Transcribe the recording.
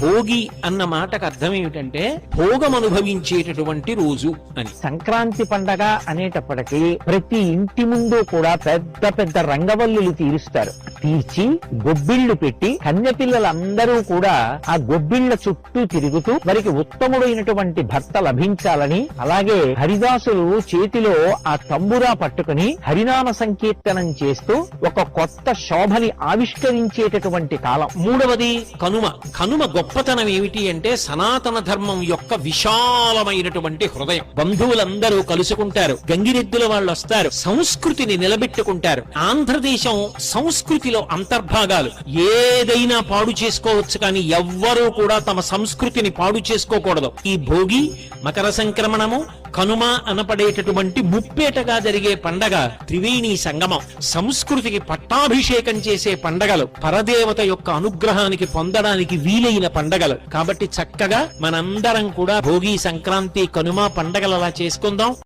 భోగి అన్న మాటకు అర్థం ఏమిటంటే భోగం అనుభవించేటటువంటి రోజు అని. సంక్రాంతి పండగ అనేటప్పటికీ ప్రతి ఇంటి ముందు కూడా పెద్ద పెద్ద రంగవల్లులు తీరుస్తారు. తీర్చి గొబ్బిళ్లు పెట్టి కన్యపిల్లలందరూ కూడా ఆ గొబ్బిళ్ల చుట్టూ తిరుగుతూ వారికి ఉత్తముడైనటువంటి భర్త లభించాలని, అలాగే హరిదాసులు చేతిలో ఆ తంబురా పట్టుకుని హరినామ సంకీర్తనం చేస్తూ ఒక కొత్త శోభని ఆవిష్కరించేటటువంటి కాలం. మూడవది కనుమ. కనుమ గొప్పతనం ఏమిటి అంటే సనాతన ధర్మం యొక్క విశాలమైనటువంటి హృదయం. బంధువులందరూ కలుసుకుంటారు, గంగిరెద్దుల వాళ్ళు వస్తారు, సంస్కృతిని నిలబెట్టుకుంటారు. ఆంధ్రదేశం సంస్కృతిలో అంతర్భాగాలు. ఏదైనా పాడు చేసుకోవచ్చు కానీ ఎవ్వరూ కూడా తమ సంస్కృతిని పాడు చేసుకోకూడదు. ఈ భోగి, మకర సంక్రమణము, కనుమ అనపడేటటువంటి ముప్పేటగా జరిగే పండగ త్రివేణి సంగమం. సంస్కృతికి పట్టాభిషేకం చేసే పండగలు, పరదేవత యొక్క అనుగ్రహానికి పొందడానికి వీలైన పండగలు. కాబట్టి చక్కగా మనందరం కూడా భోగి, సంక్రాంతి, కనుమ పండగలు అలా చేసుకుందాం.